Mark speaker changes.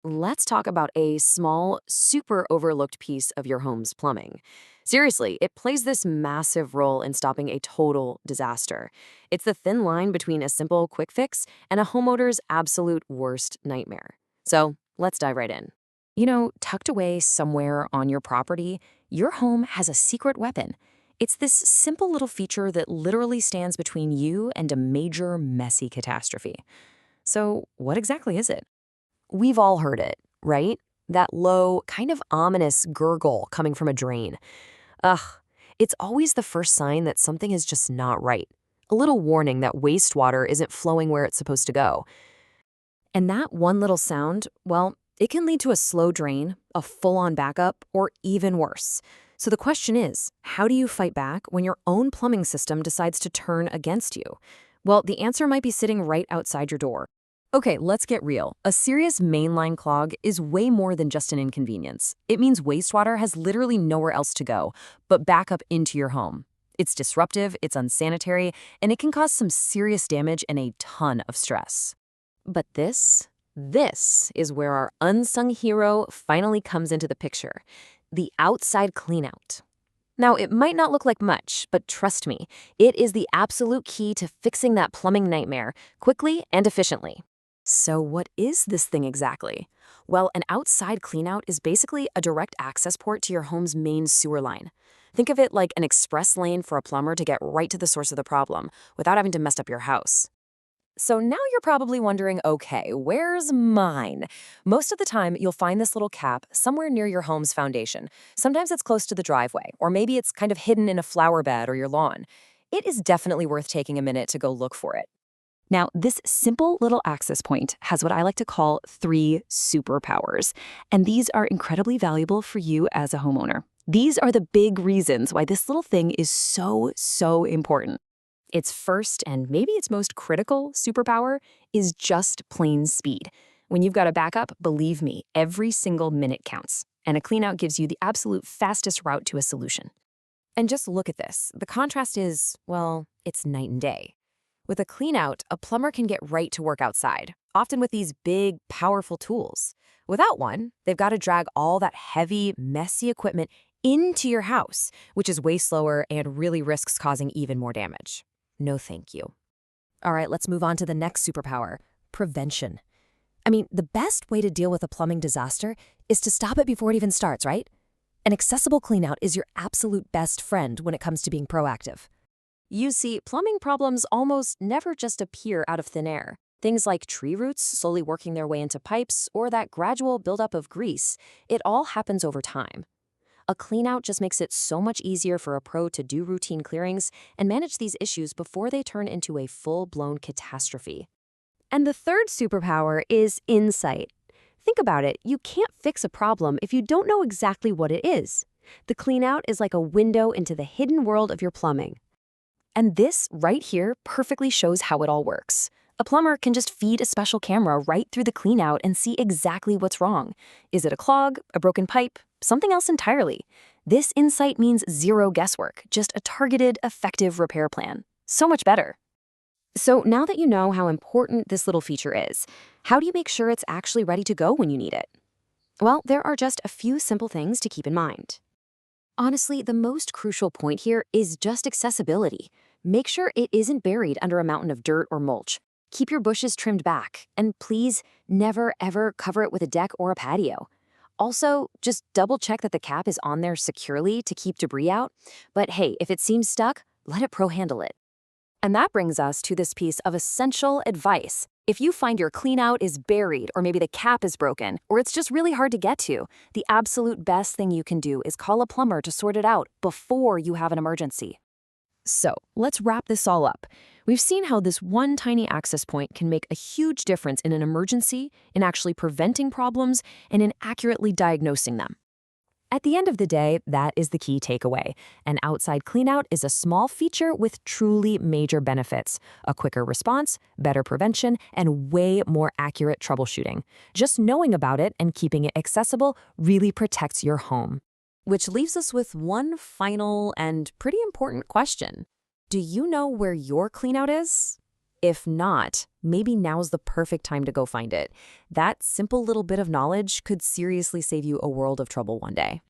Speaker 1: Let's talk about a small, super overlooked piece of your home's plumbing. Seriously, it plays this massive role in stopping a total disaster. It's the thin line between a simple quick fix and a homeowner's absolute worst nightmare. So let's dive right in. Tucked away somewhere on your property, your home has a secret weapon. It's this simple little feature that literally stands between you and a major, messy catastrophe. So, what exactly is it? We've all heard it, right? That low, kind of ominous gurgle coming from a drain. Ugh, it's always the first sign that something is just not right. A little warning that wastewater isn't flowing where it's supposed to go. And that one little sound, well, it can lead to a slow drain, a full-on backup, or even worse. So the question is, how do you fight back when your own plumbing system decides to turn against you? Well, the answer might be sitting right outside your door. Okay, let's get real. A serious mainline clog is way more than just an inconvenience. It means wastewater has literally nowhere else to go but back up into your home. It's disruptive, it's unsanitary, and it can cause some serious damage and a ton of stress. But this is where our unsung hero finally comes into the picture, the outside cleanout. Now, it might not look like much, but trust me, it is the absolute key to fixing that plumbing nightmare quickly and efficiently. So what is this thing exactly? Well, an outside cleanout is basically a direct access port to your home's main sewer line. Think of it like an express lane for a plumber to get right to the source of the problem without having to mess up your house. So now you're probably wondering, okay, where's mine? Most of the time, you'll find this little cap somewhere near your home's foundation. Sometimes it's close to the driveway, or maybe it's kind of hidden in a flower bed or your lawn. It is definitely worth taking a minute to go look for it. Now, this simple little access point has what I like to call 3 superpowers, and these are incredibly valuable for you as a homeowner. These are the big reasons why this little thing is so important. Its first and maybe its most critical superpower is just plain speed. When you've got a backup, believe me, every single minute counts, and a cleanout gives you the absolute fastest route to a solution. And just look at this. The contrast is, well, it's night and day. With a cleanout, a plumber can get right to work outside, often with these big, powerful tools. Without one, they've got to drag all that heavy, messy equipment into your house, which is way slower and really risks causing even more damage. No thank you. All right, let's move on to the next superpower, prevention. I mean, the best way to deal with a plumbing disaster is to stop it before it even starts, right? An accessible cleanout is your absolute best friend when it comes to being proactive. You see, plumbing problems almost never just appear out of thin air. Things like tree roots slowly working their way into pipes or that gradual buildup of grease, it all happens over time. A cleanout just makes it so much easier for a pro to do routine clearings and manage these issues before they turn into a full-blown catastrophe. And the third superpower is insight. Think about it, you can't fix a problem if you don't know exactly what it is. The cleanout is like a window into the hidden world of your plumbing. And this right here perfectly shows how it all works. A plumber can just feed a special camera right through the cleanout and see exactly what's wrong. Is it a clog, a broken pipe, something else entirely? This insight means zero guesswork, just a targeted, effective repair plan. So much better. So now that you know how important this little feature is, how do you make sure it's actually ready to go when you need it? Well, there are just a few simple things to keep in mind. Honestly, the most crucial point here is just accessibility. Make sure it isn't buried under a mountain of dirt or mulch. Keep your bushes trimmed back, and please never ever cover it with a deck or a patio. Also, just double check that the cap is on there securely to keep debris out. But hey, if it seems stuck, let a pro handle it. And that brings us to this piece of essential advice. If you find your cleanout is buried, or maybe the cap is broken, or it's just really hard to get to, the absolute best thing you can do is call a plumber to sort it out before you have an emergency. So, let's wrap this all up. We've seen how this one tiny access point can make a huge difference in an emergency, in actually preventing problems, and in accurately diagnosing them. At the end of the day, that is the key takeaway. An outside cleanout is a small feature with truly major benefits: a quicker response, better prevention, and way more accurate troubleshooting. Just knowing about it and keeping it accessible really protects your home. Which leaves us with one final and pretty important question. Do you know where your cleanout is? If not, maybe now's the perfect time to go find it. That simple little bit of knowledge could seriously save you a world of trouble one day.